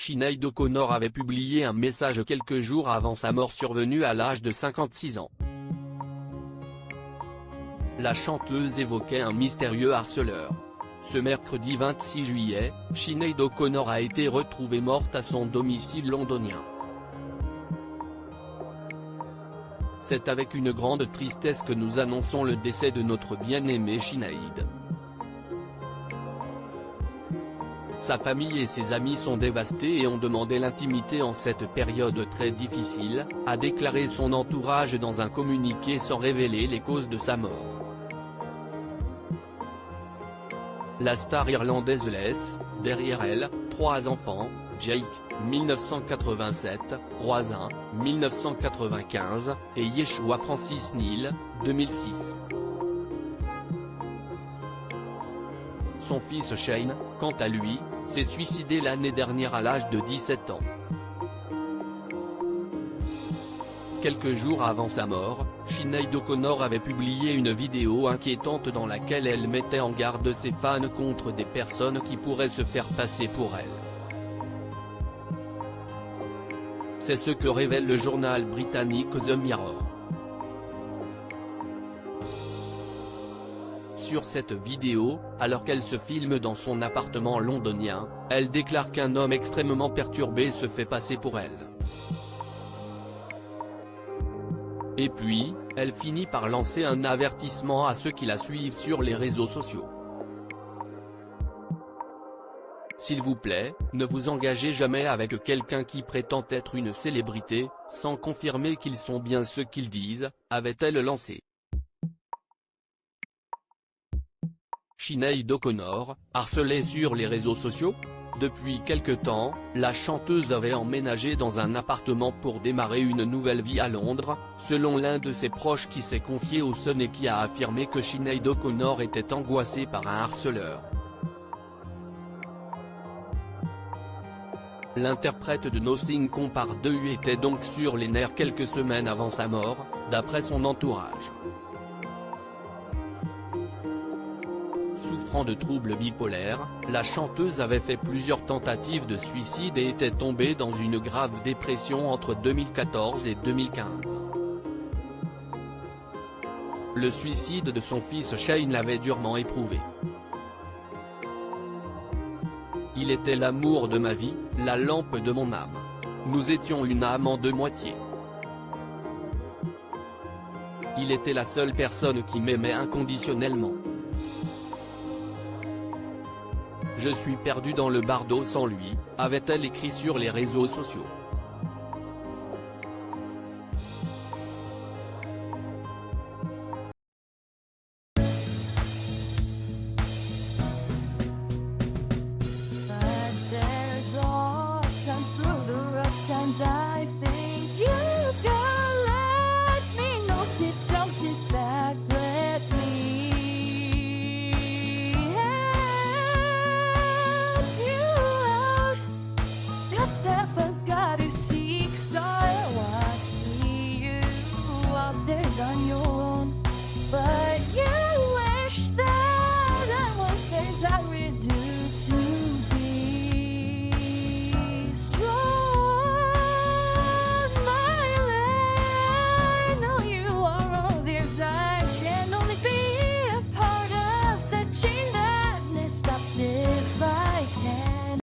Sinéad O'Connor avait publié un message quelques jours avant sa mort survenue à l'âge de 56 ans. La chanteuse évoquait un mystérieux harceleur. Ce mercredi 26 juillet, Sinéad O'Connor a été retrouvée morte à son domicile londonien. C'est avec une grande tristesse que nous annonçons le décès de notre bien-aimée Sinéad. Sa famille et ses amis sont dévastés et ont demandé l'intimité en cette période très difficile, a déclaré son entourage dans un communiqué sans révéler les causes de sa mort. La star irlandaise laisse, derrière elle, 3 enfants, Jake, 1987, Roisin, 1995, et Yeshua Francis Neal, 2006. Son fils Shane, quant à lui, s'est suicidé l'année dernière à l'âge de 17 ans. Quelques jours avant sa mort, Sinéad O'Connor avait publié une vidéo inquiétante dans laquelle elle mettait en garde ses fans contre des personnes qui pourraient se faire passer pour elle. C'est ce que révèle le journal britannique The Mirror. Sur cette vidéo, alors qu'elle se filme dans son appartement londonien, elle déclare qu'un homme extrêmement perturbé se fait passer pour elle. Et puis, elle finit par lancer un avertissement à ceux qui la suivent sur les réseaux sociaux. S'il vous plaît, ne vous engagez jamais avec quelqu'un qui prétend être une célébrité, sans confirmer qu'ils sont bien ce qu'ils disent, avait-elle lancé. Sinéad O'Connor, harcelée sur les réseaux sociaux? Depuis quelque temps, la chanteuse avait emménagé dans un appartement pour démarrer une nouvelle vie à Londres, selon l'un de ses proches qui s'est confié au Sun et qui a affirmé que Sinéad O'Connor était angoissée par un harceleur. L'interprète de Nothing Compares 2 était donc sur les nerfs quelques semaines avant sa mort, d'après son entourage. Souffrant de troubles bipolaires, la chanteuse avait fait plusieurs tentatives de suicide et était tombée dans une grave dépression entre 2014 et 2015. Le suicide de son fils Shane l'avait durement éprouvée. Il était l'amour de ma vie, la lampe de mon âme. Nous étions une âme en 2 moitiés. Il était la seule personne qui m'aimait inconditionnellement. Je suis perdue dans le bardo sans lui, avait-elle écrit sur les réseaux sociaux.